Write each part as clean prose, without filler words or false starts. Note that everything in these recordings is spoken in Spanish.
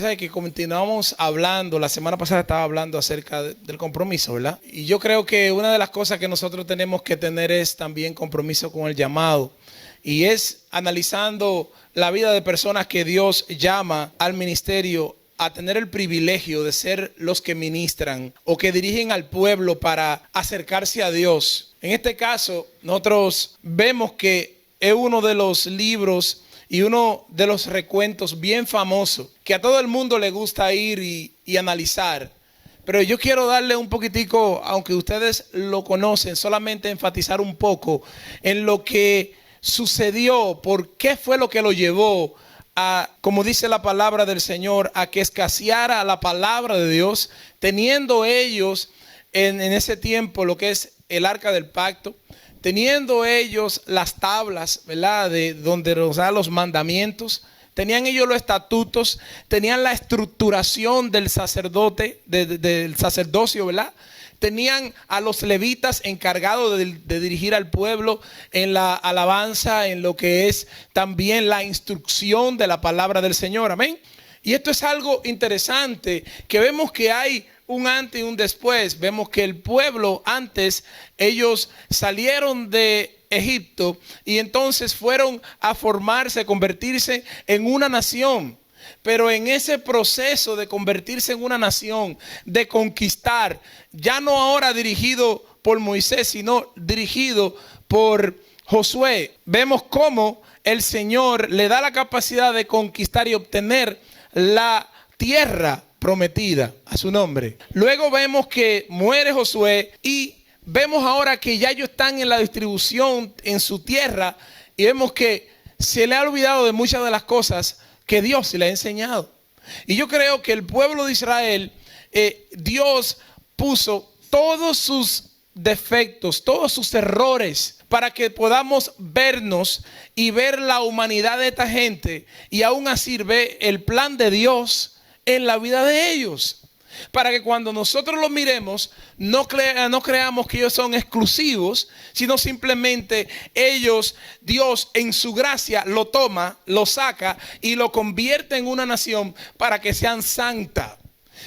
Sabe que continuamos hablando, la semana pasada estaba hablando acerca del compromiso, ¿verdad? Y yo creo que una de las cosas que nosotros tenemos que tener es también compromiso con el llamado. Y es analizando la vida de personas que Dios llama al ministerio a tener el privilegio de ser los que ministran o que dirigen al pueblo para acercarse a Dios. En este caso, nosotros vemos que es uno de los libros y uno de los recuentos bien famosos que a todo el mundo le gusta ir y analizar. Pero yo quiero darle un poquitico, aunque ustedes lo conocen, solamente enfatizar un poco en lo que sucedió, por qué fue lo que lo llevó a, como dice la palabra del Señor, a que escaseara la palabra de Dios, teniendo ellos en ese tiempo lo que es el arca del pacto, teniendo ellos las tablas, ¿verdad?, de donde nos da los mandamientos, tenían ellos los estatutos, tenían la estructuración del sacerdote, del sacerdocio, ¿verdad? Tenían a los levitas encargados de dirigir al pueblo en la alabanza, en lo que es también la instrucción de la palabra del Señor, amén. Y esto es algo interesante, que vemos que hay un antes y un después. Vemos que el pueblo antes, ellos salieron de Egipto y entonces fueron a formarse, convertirse en una nación. Pero en ese proceso de convertirse en una nación, de conquistar, ya no ahora dirigido por Moisés, sino dirigido por Josué, vemos cómo el Señor le da la capacidad de conquistar y obtener la tierra prometida a su nombre. Luego vemos que muere Josué y vemos ahora que ya ellos están en la distribución en su tierra y vemos que se le ha olvidado de muchas de las cosas que Dios le ha enseñado. Y yo creo que el pueblo de Israel, Dios puso todos sus defectos, todos sus errores, para que podamos vernos y ver la humanidad de esta gente y aún así ver el plan de Dios en la vida de ellos, para que cuando nosotros los miremos no creamos que ellos son exclusivos, sino simplemente ellos, Dios en su gracia lo toma, lo saca y lo convierte en una nación para que sean santa.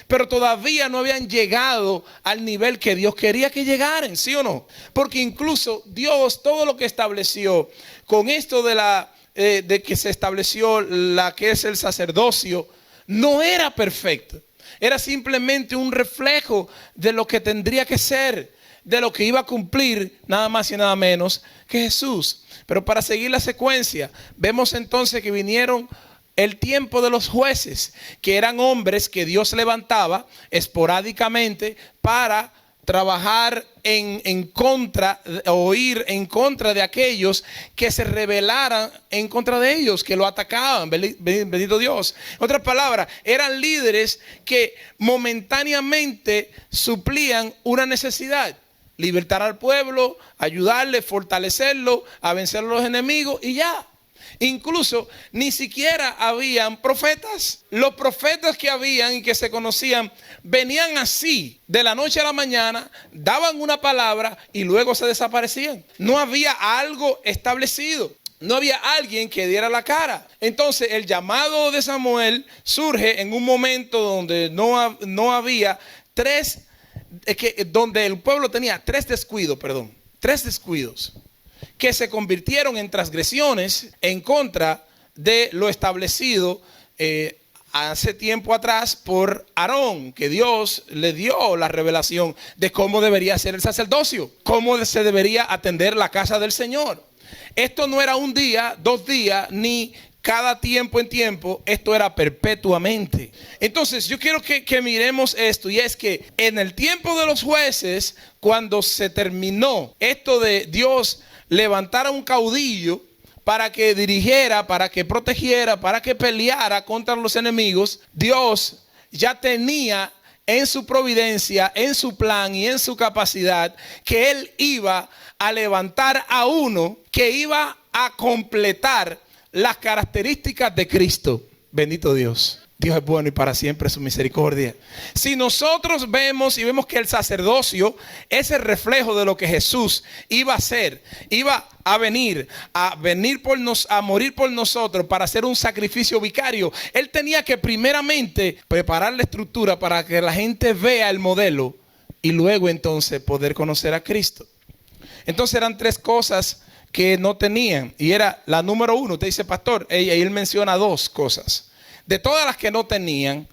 Pero todavía no habían llegado al nivel que Dios quería que llegaran, ¿sí o no? Porque incluso Dios, todo lo que estableció con esto de que se estableció la que es el sacerdocio, no era perfecto. Era simplemente un reflejo de lo que tendría que ser, de lo que iba a cumplir nada más y nada menos que Jesús. Pero para seguir la secuencia, vemos entonces que vinieron el tiempo de los jueces, que eran hombres que Dios levantaba esporádicamente para trabajar en contra, o ir en contra de aquellos que se rebelaran en contra de ellos, que lo atacaban. Bendito Dios. En otras palabras, eran líderes que momentáneamente suplían una necesidad: libertar al pueblo, ayudarle, fortalecerlo, a vencer a los enemigos y ya. Incluso ni siquiera habían profetas. Los profetas que habían y que se conocían venían así de la noche a la mañana, daban una palabra y luego se desaparecían. No había algo establecido, no había alguien que diera la cara. Entonces el llamado de Samuel surge en un momento donde no había donde el pueblo tenía tres descuidos que se convirtieron en transgresiones en contra de lo establecido hace tiempo atrás por Aarón, que Dios le dio la revelación de cómo debería ser el sacerdocio, cómo se debería atender la casa del Señor. Esto no era un día, 2 días, ni cada tiempo en tiempo, esto era perpetuamente. Entonces yo quiero que miremos esto, y es que en el tiempo de los jueces, cuando se terminó esto de Dios levantar a un caudillo para que dirigiera, para que protegiera, para que peleara contra los enemigos, Dios ya tenía en su providencia, en su plan y en su capacidad que Él iba a levantar a uno que iba a completar las características de Cristo. Bendito Dios. Dios es bueno y para siempre su misericordia. Si nosotros vemos y vemos que el sacerdocio es el reflejo de lo que Jesús iba a hacer, iba a venir a morir por nosotros para hacer un sacrificio vicario. Él tenía que primeramente preparar la estructura para que la gente vea el modelo y luego entonces poder conocer a Cristo. Entonces eran tres cosas que no tenían y era la número uno. Usted dice, pastor, y él menciona dos cosas. De todas las que no tenían,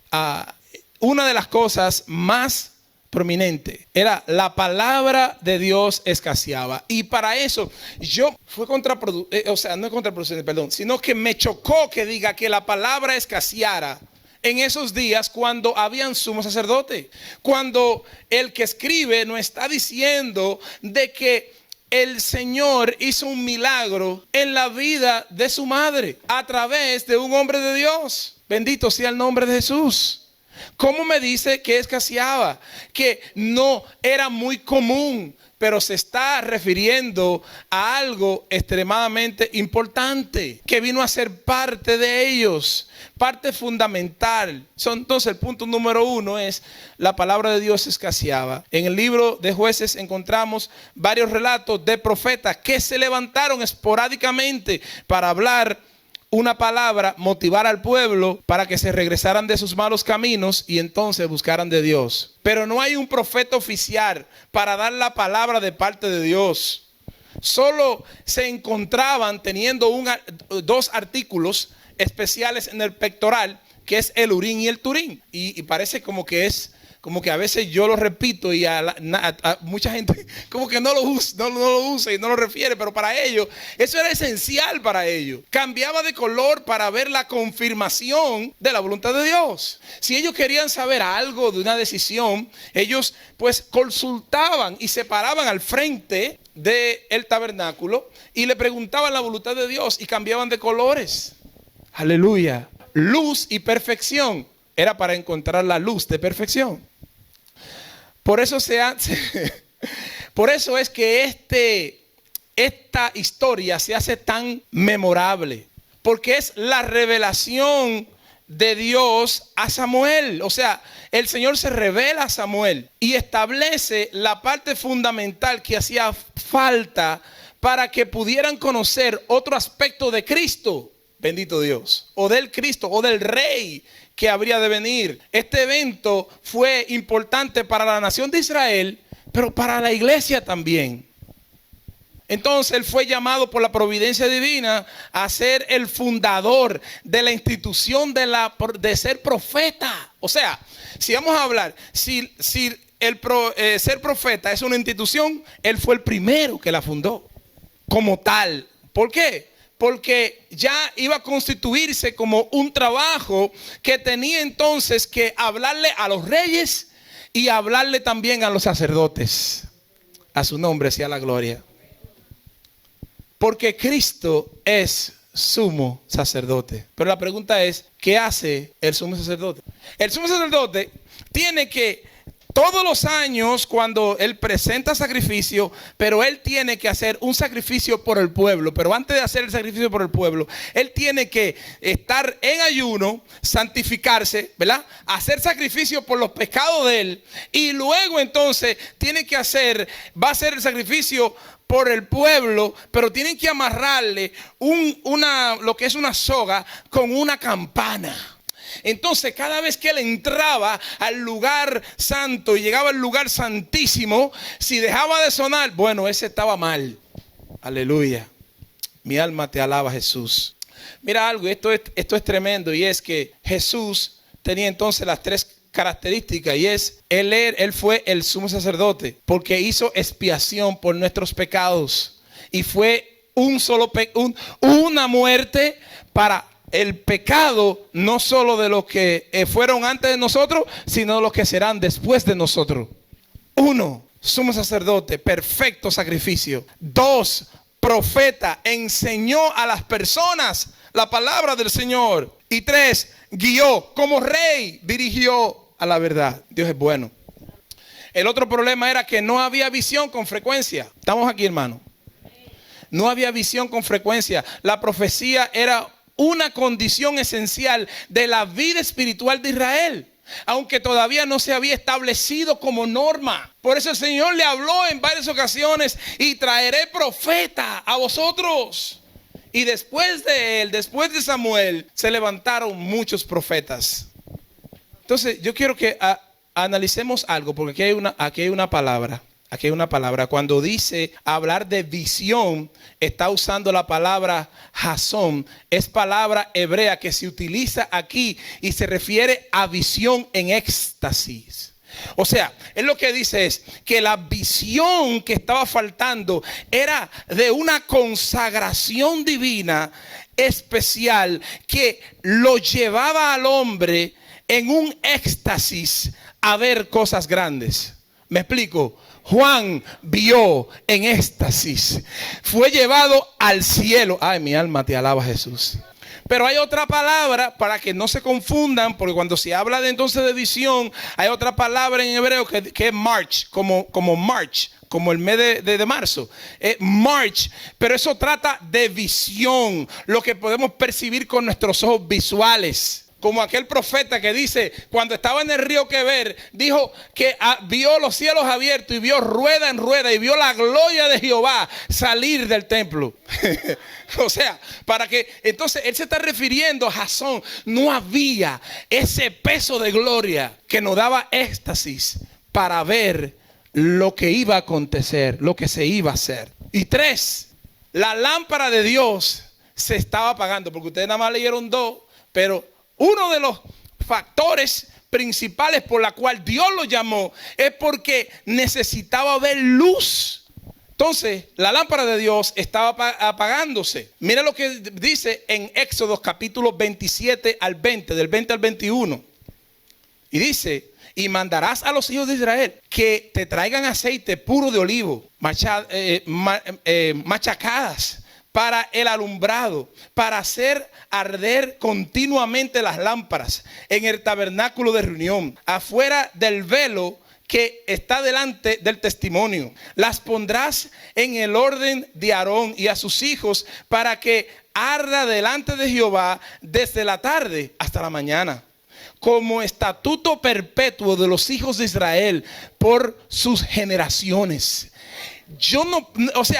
una de las cosas más prominentes era la palabra de Dios escaseaba. Y para eso fue contraproducente, no es contraproducente, perdón, sino que me chocó que diga que la palabra escaseara en esos días cuando habían sumo sacerdote. Cuando el que escribe nos está diciendo de que el Señor hizo un milagro en la vida de su madre a través de un hombre de Dios. Bendito sea el nombre de Jesús. ¿Cómo me dice que escaseaba? Que no era muy común, pero se está refiriendo a algo extremadamente importante que vino a ser parte de ellos, parte fundamental. Entonces el punto número uno es la palabra de Dios escaseaba. En el libro de Jueces encontramos varios relatos de profetas que se levantaron esporádicamente para hablar una palabra, motivar al pueblo para que se regresaran de sus malos caminos y entonces buscaran de Dios. Pero no hay un profeta oficial para dar la palabra de parte de Dios. Solo se encontraban teniendo dos artículos especiales en el pectoral, que es el Urín y el Turín. Y parece como que a veces yo lo repito y a mucha gente como que no lo usa y no lo refiere, pero para ellos eso era esencial para ellos. Cambiaba de color para ver la confirmación de la voluntad de Dios. Si ellos querían saber algo de una decisión, ellos pues consultaban y se paraban al frente del tabernáculo y le preguntaban la voluntad de Dios y cambiaban de colores. Aleluya. Luz y perfección. Era para encontrar la luz de perfección. Por eso es que esta historia se hace tan memorable. Porque es la revelación de Dios a Samuel. O sea, el Señor se revela a Samuel y establece la parte fundamental que hacía falta para que pudieran conocer otro aspecto de Cristo. Bendito Dios. O del Cristo o del Rey que habría de venir. Este evento fue importante para la nación de Israel, pero para la iglesia también. Entonces él fue llamado por la providencia divina a ser el fundador de la institución de ser profeta. O sea, si vamos a hablar, si ser profeta es una institución, él fue el primero que la fundó como tal. ¿Por qué? Porque ya iba a constituirse como un trabajo que tenía entonces que hablarle a los reyes y hablarle también a los sacerdotes. A su nombre sea la gloria. Porque Cristo es sumo sacerdote. Pero la pregunta es, ¿qué hace el sumo sacerdote? El sumo sacerdote tiene que todos los años cuando él presenta sacrificio, pero él tiene que hacer un sacrificio por el pueblo. Pero antes de hacer el sacrificio por el pueblo, él tiene que estar en ayuno, santificarse, ¿verdad? Hacer sacrificio por los pecados de él. Y luego entonces va a hacer el sacrificio por el pueblo, pero tienen que amarrarle lo que es una soga con una campana. Entonces cada vez que él entraba al lugar santo y llegaba al lugar santísimo, si dejaba de sonar, bueno, ese estaba mal. Aleluya. Mi alma te alaba, Jesús. Mira algo, esto es tremendo, y es que Jesús tenía entonces las tres características, y es él fue el sumo sacerdote porque hizo expiación por nuestros pecados y fue una muerte para el pecado, no solo de los que fueron antes de nosotros, sino de los que serán después de nosotros. 1, sumo sacerdote, perfecto sacrificio. 2, profeta, enseñó a las personas la palabra del Señor. Y 3, guió como rey, dirigió a la verdad. Dios es bueno. El otro problema era que no había visión con frecuencia. Estamos aquí, hermano. No había visión con frecuencia. La profecía era una condición esencial de la vida espiritual de Israel, aunque todavía no se había establecido como norma. Por eso el Señor le habló en varias ocasiones: y traeré profeta a vosotros. Y después de él, después de Samuel, se levantaron muchos profetas. Entonces yo quiero que analicemos algo, porque aquí hay una palabra. Aquí hay una palabra. Cuando dice hablar de visión, está usando la palabra jasón. Es palabra hebrea que se utiliza aquí y se refiere a visión en éxtasis. O sea, él lo que dice es que la visión que estaba faltando era de una consagración divina especial que lo llevaba al hombre en un éxtasis a ver cosas grandes. ¿Me explico? Juan vio en éxtasis, fue llevado al cielo. Ay, mi alma te alaba, Jesús. Pero hay otra palabra para que no se confundan, porque cuando se habla de entonces de visión, hay otra palabra en hebreo que es march, como march, como el mes de marzo, march. Pero eso trata de visión, lo que podemos percibir con nuestros ojos visuales. Como aquel profeta que dice, cuando estaba en el río Queber, dijo que vio los cielos abiertos y vio rueda en rueda y vio la gloria de Jehová salir del templo. O sea, para que entonces él se está refiriendo a Jasón. No había ese peso de gloria que nos daba éxtasis para ver lo que iba a acontecer, lo que se iba a hacer. Y 3, la lámpara de Dios se estaba apagando, porque ustedes nada más leyeron 2, pero uno de los factores principales por la cual Dios lo llamó es porque necesitaba ver luz. Entonces, la lámpara de Dios estaba apagándose. Mira lo que dice en Éxodo capítulo 27 al 20, del 20 al 21. Y dice: y mandarás a los hijos de Israel que te traigan aceite puro de olivo, machacadas, para el alumbrado, para hacer arder continuamente las lámparas en el tabernáculo de reunión, afuera del velo que está delante del testimonio. Las pondrás en el orden de Aarón y a sus hijos, para que arda delante de Jehová desde la tarde hasta la mañana, como estatuto perpetuo de los hijos de Israel por sus generaciones.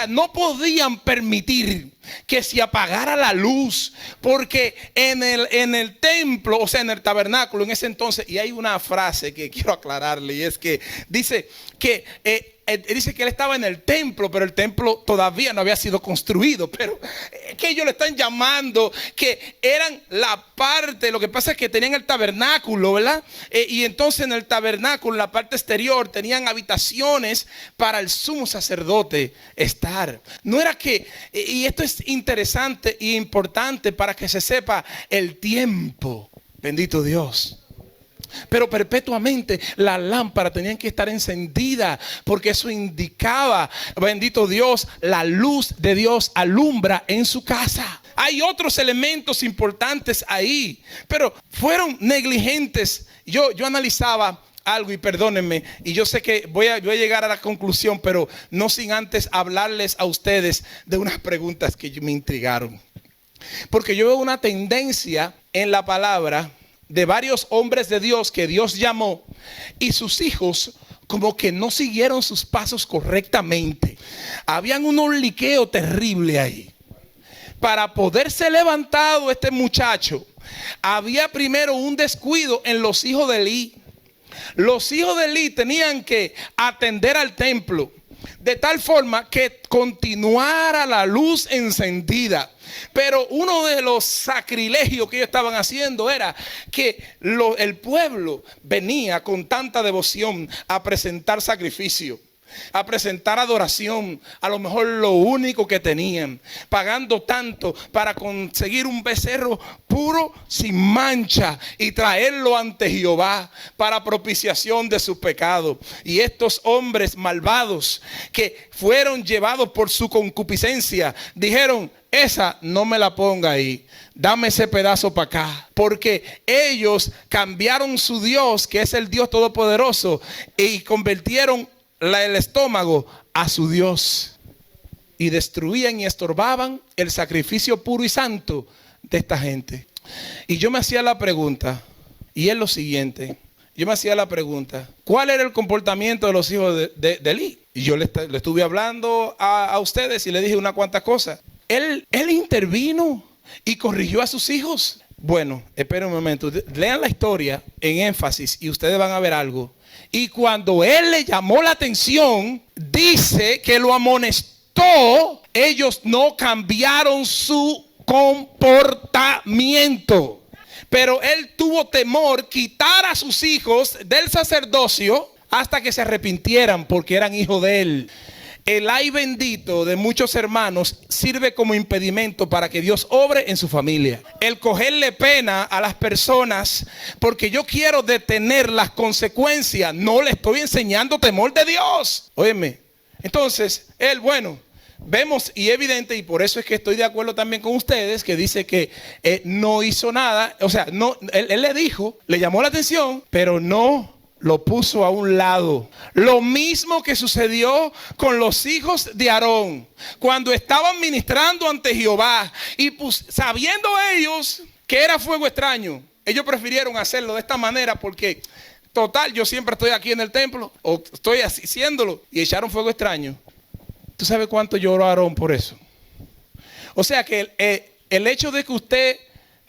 No podían permitir que se apagara la luz, porque en el templo, o sea, en el tabernáculo en ese entonces, y hay una frase que quiero aclararle, y es que dice que él estaba en el templo, pero el templo todavía no había sido construido. Pero que ellos le están llamando que eran la parte. Lo que pasa es que tenían el tabernáculo, ¿verdad? Y entonces en el tabernáculo, en la parte exterior, tenían habitaciones para el sumo sacerdote estar. No era que, y esto es interesante e importante para que se sepa el tiempo. Bendito Dios. Pero perpetuamente las lámparas tenían que estar encendidas, porque eso indicaba, bendito Dios, la luz de Dios alumbra en su casa. Hay otros elementos importantes ahí, pero fueron negligentes. Yo analizaba algo, y perdónenme, y yo sé que voy a llegar a la conclusión, pero no sin antes hablarles a ustedes de unas preguntas que me intrigaron. Porque yo veo una tendencia en la palabra de varios hombres de Dios que Dios llamó, y sus hijos como que no siguieron sus pasos correctamente. Habían un liqueo terrible ahí. Para poder ser levantado este muchacho, había primero un descuido en los hijos de Elí. Los hijos de Elí tenían que atender al templo de tal forma que continuara la luz encendida. Pero uno de los sacrilegios que ellos estaban haciendo era que el pueblo venía con tanta devoción a presentar sacrificio, a presentar adoración, a lo mejor lo único que tenían, pagando tanto para conseguir un becerro puro sin mancha y traerlo ante Jehová para propiciación de sus pecados. Y estos hombres malvados que fueron llevados por su concupiscencia dijeron: esa no me la ponga ahí, dame ese pedazo para acá. Porque ellos cambiaron su Dios, que es el Dios todopoderoso, y convirtieron el estómago a su Dios, y destruían y estorbaban el sacrificio puro y santo de esta gente. Y yo me hacía la pregunta, y es lo siguiente. Yo me hacía la pregunta, ¿cuál era el comportamiento de los hijos de Elí? Y yo le estuve hablando a ustedes y le dije unas cuantas cosas. Él intervino y corrigió a sus hijos. Bueno, esperen un momento. Lean la historia en énfasis y ustedes van a ver algo. Y cuando él le llamó la atención, dice que lo amonestó. Ellos no cambiaron su comportamiento. Pero él tuvo temor quitar a sus hijos del sacerdocio hasta que se arrepintieran porque eran hijos de él. El ay bendito de muchos hermanos sirve como impedimento para que Dios obre en su familia. El cogerle pena a las personas porque yo quiero detener las consecuencias. No le estoy enseñando temor de Dios. Óyeme. Entonces, vemos y evidente, y por eso es que estoy de acuerdo también con ustedes, que dice que no hizo nada. O sea, él le dijo, le llamó la atención, pero no lo puso a un lado. Lo mismo que sucedió con los hijos de Aarón cuando estaban ministrando ante Jehová y sabiendo ellos que era fuego extraño, ellos prefirieron hacerlo de esta manera porque total, yo siempre estoy aquí en el templo o estoy haciéndolo, y echaron fuego extraño. ¿Tú sabes cuánto lloró Aarón por eso? O sea que el hecho de que usted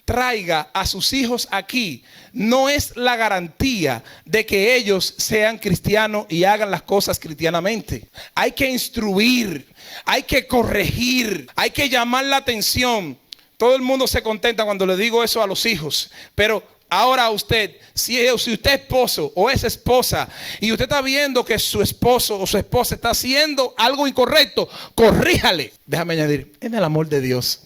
traiga a sus hijos aquí no es la garantía de que ellos sean cristianos y hagan las cosas cristianamente. Hay que instruir, hay que corregir, hay que llamar la atención. Todo el mundo se contenta cuando le digo eso a los hijos, pero ahora usted, si usted es esposo o es esposa y usted está viendo que su esposo o su esposa está haciendo algo incorrecto, corríjale. Déjame añadir, en el amor de Dios.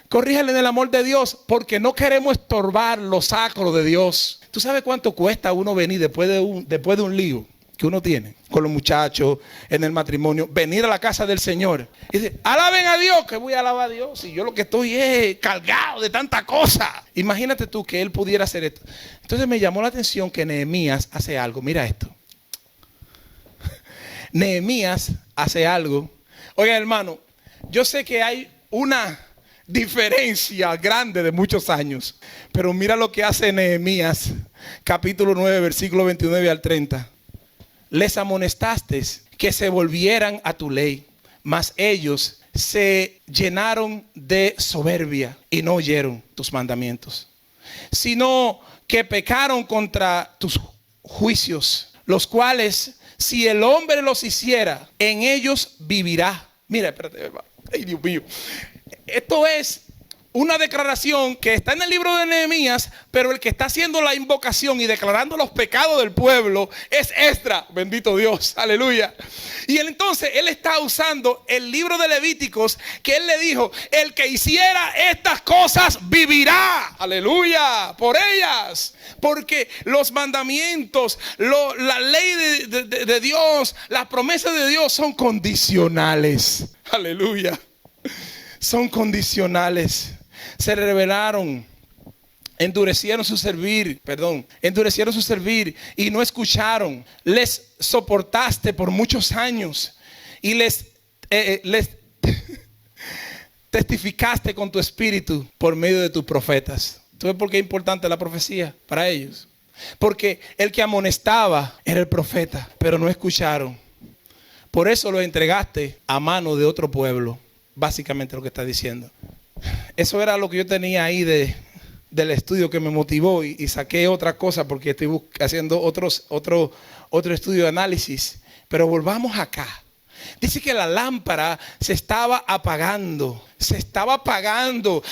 Corríjale en el amor de Dios, porque no queremos estorbar lo sacro de Dios. ¿Tú sabes cuánto cuesta uno venir después de un lío que uno tiene con los muchachos en el matrimonio? Venir a la casa del Señor y decir, alaben a Dios, que voy a alabar a Dios y yo lo que estoy es cargado de tanta cosa. Imagínate tú que él pudiera hacer esto. Entonces me llamó la atención que Nehemías hace algo. Mira esto. Nehemías hace algo. Oiga, hermano, yo sé que hay una diferencia grande de muchos años, pero mira lo que hace Nehemías, capítulo 9, versículo 29 al 30. Les amonestaste que se volvieran a tu ley, mas ellos se llenaron de soberbia y no oyeron tus mandamientos, sino que pecaron contra tus juicios, los cuales si el hombre los hiciera, en ellos vivirá. Mira, espérate, ay Dios mío. Esto es una declaración que está en el libro de Nehemías, pero el que está haciendo la invocación y declarando los pecados del pueblo es Esdras. Bendito Dios, aleluya. Y entonces él está usando el libro de Levíticos, que él le dijo, el que hiciera estas cosas vivirá, aleluya, por ellas. Porque los mandamientos, la ley de Dios, las promesas de Dios son condicionales, aleluya. Son condicionales. Se rebelaron, endurecieron su servir y no escucharon. Les soportaste por muchos años y les testificaste con tu espíritu por medio de tus profetas. ¿Tú ves por qué es importante la profecía para ellos? Porque el que amonestaba era el profeta, pero no escucharon. Por eso lo entregaste a mano de otro pueblo. Básicamente lo que está diciendo. Eso era lo que yo tenía ahí del estudio que me motivó y saqué otra cosa porque estoy haciendo otro estudio de análisis. Pero volvamos acá. Dice que la lámpara se estaba apagando.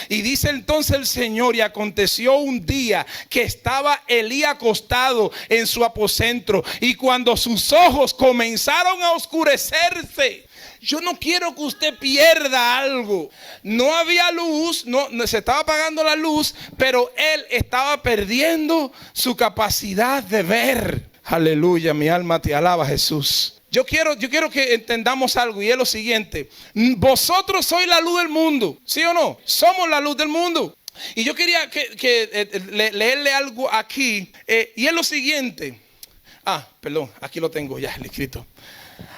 Y dice entonces el Señor, y aconteció un día que estaba Elí acostado en su aposento, y cuando sus ojos comenzaron a oscurecerse. Yo no quiero que usted pierda algo. No había luz, no se estaba apagando la luz, pero él estaba perdiendo su capacidad de ver. Aleluya, mi alma te alaba, Jesús. Yo quiero que entendamos algo, y es lo siguiente. Vosotros sois la luz del mundo, ¿sí o no? Somos la luz del mundo. Y yo quería leerle algo aquí, y es lo siguiente. Perdón, aquí lo tengo ya, el escrito.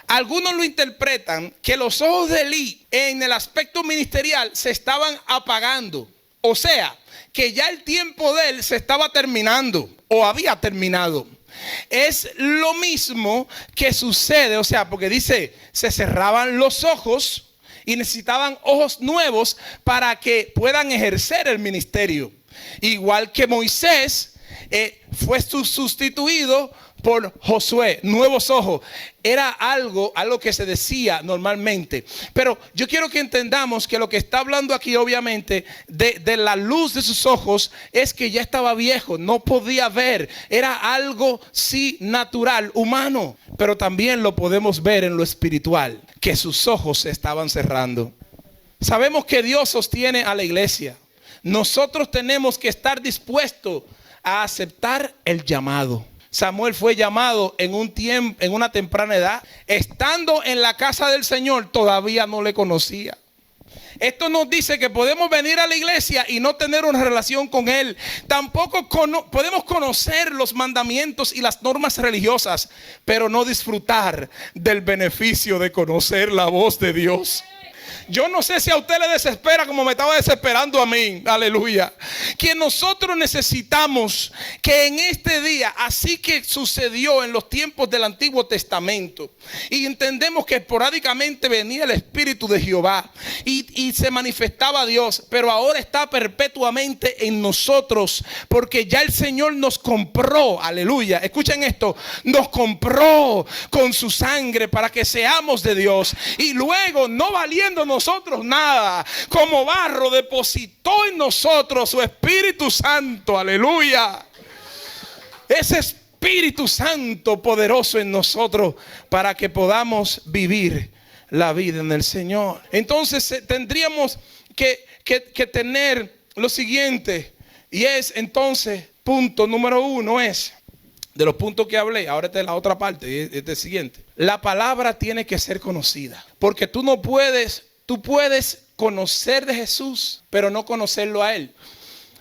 Algunos lo interpretan que los ojos de Elí en el aspecto ministerial se estaban apagando. O sea, que ya el tiempo de él se estaba terminando o había terminado. Es lo mismo que sucede, o sea, porque dice, se cerraban los ojos y necesitaban ojos nuevos para que puedan ejercer el ministerio. Igual que Moisés fue sustituido por Josué, nuevos ojos. Era algo que se decía normalmente. Pero yo quiero que entendamos que lo que está hablando aquí, obviamente, de la luz de sus ojos, es que ya estaba viejo, no podía ver. Era algo, sí, natural, humano. Pero también lo podemos ver en lo espiritual, que sus ojos se estaban cerrando. Sabemos que Dios sostiene a la iglesia. Nosotros tenemos que estar dispuestos a aceptar el llamado. Samuel fue llamado en un tiempo, en una temprana edad. Estando en la casa del Señor, todavía no le conocía. Esto nos dice que podemos venir a la iglesia y no tener una relación con Él. Tampoco podemos conocer los mandamientos y las normas religiosas, pero no disfrutar del beneficio de conocer la voz de Dios. Yo no sé si a usted le desespera como me estaba desesperando a mí. Aleluya. Que nosotros necesitamos que en este día, así que sucedió en los tiempos del Antiguo Testamento, y entendemos que esporádicamente venía el Espíritu de Jehová y se manifestaba Dios, pero ahora está perpetuamente en nosotros, porque ya el Señor nos compró. Aleluya. Escuchen esto. Nos compró con su sangre para que seamos de Dios, y luego, no valiendo nosotros nada, como barro, depositó en nosotros su Espíritu Santo. Aleluya. Ese Espíritu Santo poderoso en nosotros para que podamos vivir la vida en el Señor. Entonces tendríamos que tener lo siguiente, y es entonces, punto número 1 es, de los puntos que hablé, ahora esta es la otra parte, este es el siguiente. La palabra tiene que ser conocida, porque tú puedes conocer de Jesús, pero no conocerlo a Él.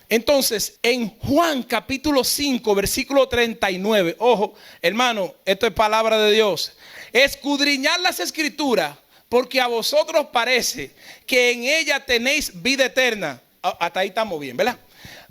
Entonces, en Juan capítulo 5, versículo 39, ojo, hermano, esto es palabra de Dios. Escudriñad las escrituras, porque a vosotros parece que en ella tenéis vida eterna. Hasta ahí estamos bien, ¿verdad?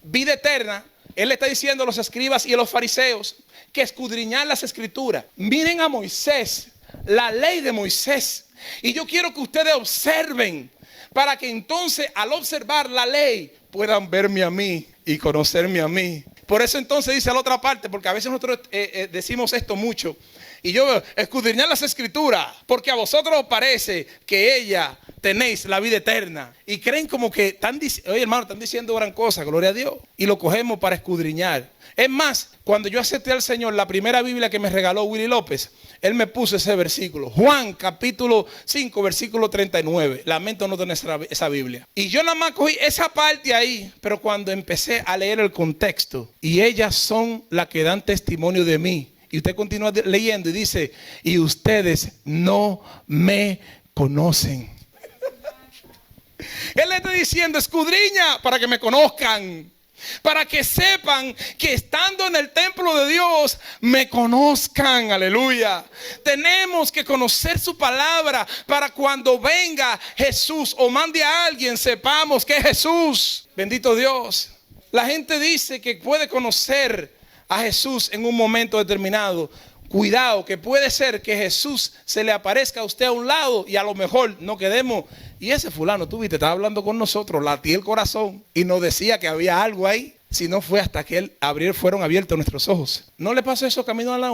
Vida eterna. Él le está diciendo a los escribas y a los fariseos que escudriñar las escrituras. Miren a Moisés, la ley de Moisés. Y yo quiero que ustedes observen, para que entonces al observar la ley puedan verme a mí y conocerme a mí. Por eso entonces dice la otra parte, porque a veces nosotros decimos esto mucho. Y yo veo, escudriñar las escrituras, porque a vosotros os parece que ella tenéis la vida eterna. Y creen como que están diciendo, oye hermano, están diciendo gran cosa, gloria a Dios. Y lo cogemos para escudriñar. Es más, cuando yo acepté al Señor, la primera Biblia que me regaló Willy López, él me puso ese versículo. Juan capítulo 5, versículo 39. Lamento no tener esa Biblia. Y yo nada más cogí esa parte ahí, pero cuando empecé a leer el contexto, y ellas son las que dan testimonio de mí. Y usted continúa leyendo y dice, y ustedes no me conocen. Él le está diciendo, escudriña para que me conozcan, para que sepan que estando en el templo de Dios me conozcan. Aleluya. Tenemos que conocer su palabra para cuando venga Jesús o mande a alguien, sepamos que es Jesús. Bendito Dios. La gente dice que puede conocer a Jesús en un momento determinado. Cuidado, que puede ser que Jesús se le aparezca a usted a un lado y a lo mejor no quedemos. Y ese fulano, tú viste, estaba hablando con nosotros, latía el corazón y nos decía que había algo ahí. Si no fue hasta que fueron abiertos nuestros ojos. ¿No le pasó eso camino a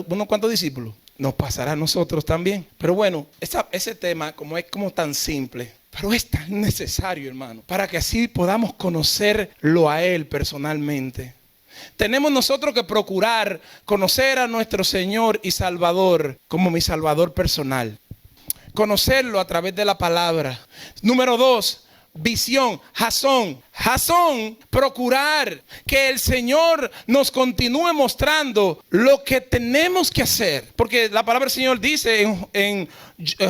unos cuantos discípulos? Nos pasará a nosotros también. Pero bueno, ese tema como es como tan simple, pero es tan necesario, hermano, para que así podamos conocerlo a Él personalmente. Tenemos nosotros que procurar conocer a nuestro Señor y Salvador como mi Salvador personal. Conocerlo a través de la palabra. Número 2, visión, jasón. Jasón, procurar que el Señor nos continúe mostrando lo que tenemos que hacer. Porque la palabra del Señor dice en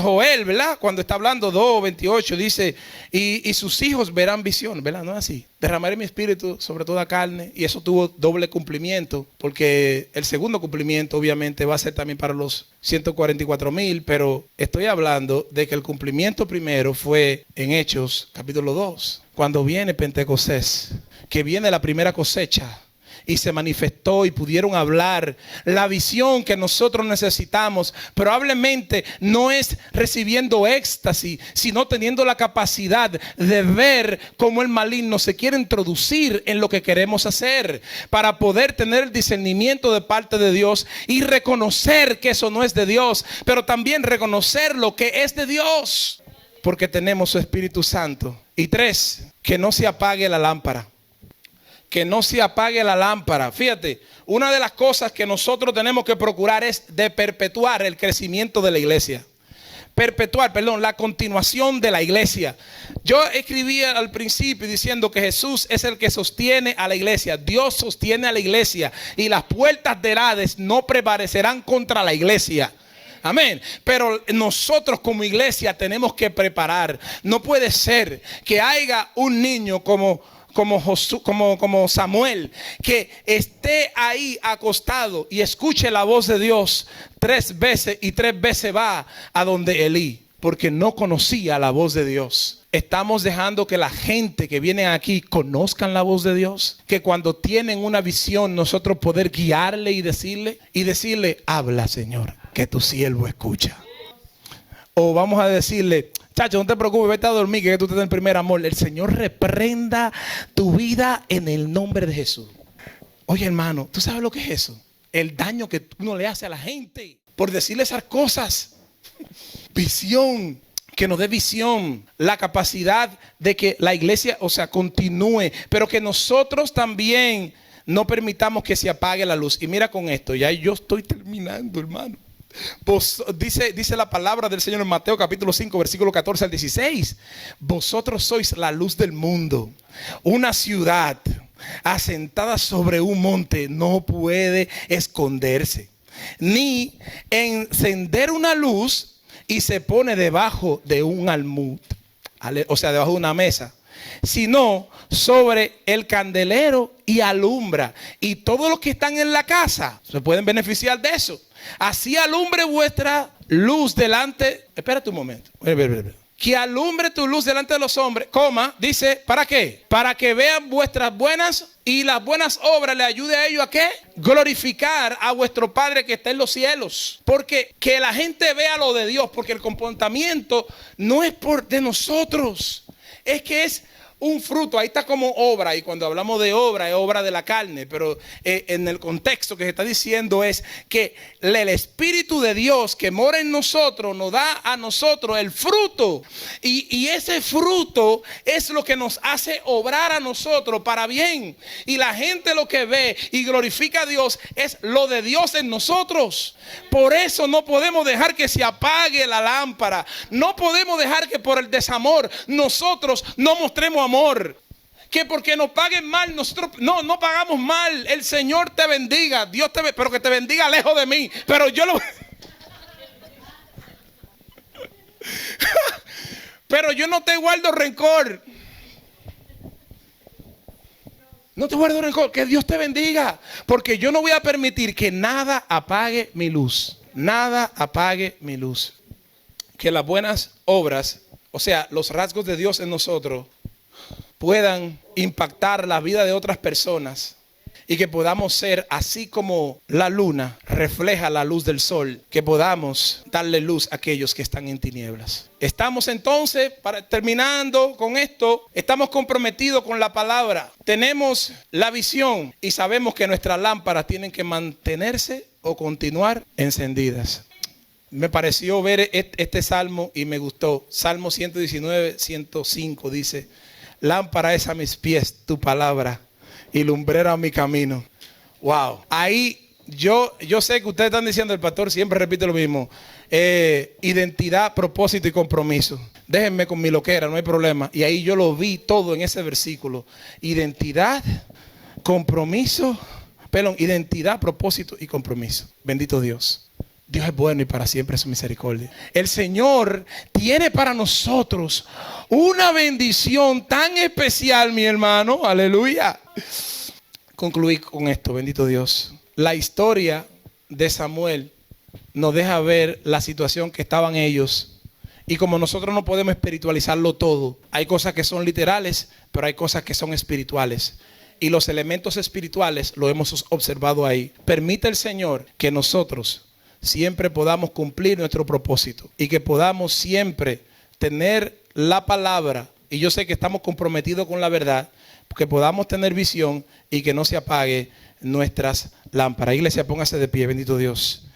Joel, ¿verdad? Cuando está hablando 2:28, dice, y sus hijos verán visión, ¿verdad? No es así. Derramaré mi espíritu sobre toda carne. Y eso tuvo doble cumplimiento, porque el segundo cumplimiento obviamente va a ser también para los 144,000, pero estoy hablando de que el cumplimiento primero fue en Hechos capítulo 2. Cuando viene Pentecostés, que viene la primera cosecha y se manifestó y pudieron hablar la visión que nosotros necesitamos, probablemente no es recibiendo éxtasis, sino teniendo la capacidad de ver cómo el maligno se quiere introducir en lo que queremos hacer, para poder tener el discernimiento de parte de Dios y reconocer que eso no es de Dios, pero también reconocer lo que es de Dios, porque tenemos su Espíritu Santo. Y 3, que no se apague la lámpara. Que no se apague la lámpara. Fíjate, una de las cosas que nosotros tenemos que procurar es de perpetuar el crecimiento de la iglesia. La continuación de la iglesia. Yo escribía al principio diciendo que Jesús es el que sostiene a la iglesia. Dios sostiene a la iglesia y las puertas del Hades no prevalecerán contra la iglesia. Amén. Pero nosotros como iglesia tenemos que preparar. No puede ser que haya un niño como Samuel, que esté ahí acostado y escuche la voz de Dios 3 veces y 3 veces va a donde Elí, porque no conocía la voz de Dios. Estamos dejando que la gente que viene aquí conozcan la voz de Dios, que cuando tienen una visión nosotros poder guiarle y decirle, habla, Señor, que tu siervo escucha. O vamos a decirle, chacho, no te preocupes, vete a dormir, que tú estás en el primer amor. El Señor reprenda tu vida en el nombre de Jesús. Oye, hermano, ¿tú sabes lo que es eso? El daño que uno le hace a la gente por decirle esas cosas. Visión, que nos dé visión, la capacidad de que la iglesia, continúe, pero que nosotros también no permitamos que se apague la luz. Y mira con esto, ya yo estoy terminando, hermano. Dice la palabra del Señor en Mateo capítulo 5 versículo 14 al 16. Vosotros sois la luz del mundo. Una ciudad asentada sobre un monte no puede esconderse, ni encender una luz y se pone debajo de un almud, debajo de una mesa, sino sobre el candelero y alumbra. Y todos los que están en la casa se pueden beneficiar de eso. Así alumbre vuestra luz delante. Espérate un momento. Que alumbre tu luz delante de los hombres, dice, ¿para qué? Para que vean vuestras buenas y las buenas obras le ayude a ellos a ¿qué? Glorificar a vuestro Padre que está en los cielos. Porque que la gente vea lo de Dios, porque el comportamiento no es de nosotros, es que es un fruto. Ahí está como obra, y cuando hablamos de obra es obra de la carne, pero en el contexto que se está diciendo es que el Espíritu de Dios que mora en nosotros nos da a nosotros el fruto, y ese fruto es lo que nos hace obrar a nosotros para bien, y la gente lo que ve y glorifica a Dios es lo de Dios en nosotros. Por eso no podemos dejar que se apague la lámpara, no podemos dejar que por el desamor nosotros no mostremos amor. Que porque nos paguen mal, nosotros no pagamos mal. El Señor te bendiga, Dios pero que te bendiga lejos de mí. Pero yo pero yo no te guardo rencor. No te guardo rencor, que Dios te bendiga. Porque yo no voy a permitir que nada apague mi luz. Nada apague mi luz. Que las buenas obras, los rasgos de Dios en nosotros, puedan impactar la vida de otras personas, y que podamos ser así como la luna refleja la luz del sol, que podamos darle luz a aquellos que están en tinieblas. Estamos entonces, terminando con esto, estamos comprometidos con la palabra, tenemos la visión y sabemos que nuestras lámparas tienen que mantenerse o continuar encendidas. Me pareció ver este salmo y me gustó. Salmo 119, 105 dice: lámpara es a mis pies tu palabra y lumbrera a mi camino. Wow. Ahí Yo sé que ustedes están diciendo, el pastor siempre repite lo mismo. Identidad, propósito y compromiso. Déjenme con mi loquera, no hay problema. Y ahí yo lo vi todo en ese versículo. Identidad, compromiso, identidad, propósito y compromiso. Bendito Dios. Dios es bueno y para siempre es su misericordia. El Señor tiene para nosotros una bendición tan especial, mi hermano. Aleluya. Concluí con esto, bendito Dios. La historia de Samuel nos deja ver la situación que estaban ellos. Y como nosotros no podemos espiritualizarlo todo, hay cosas que son literales, pero hay cosas que son espirituales. Y los elementos espirituales lo hemos observado ahí. Permite el Señor que nosotros siempre podamos cumplir nuestro propósito y que podamos siempre tener la palabra. Y yo sé que estamos comprometidos con la verdad, que podamos tener visión y que no se apague nuestras lámparas. Iglesia, póngase de pie, bendito Dios.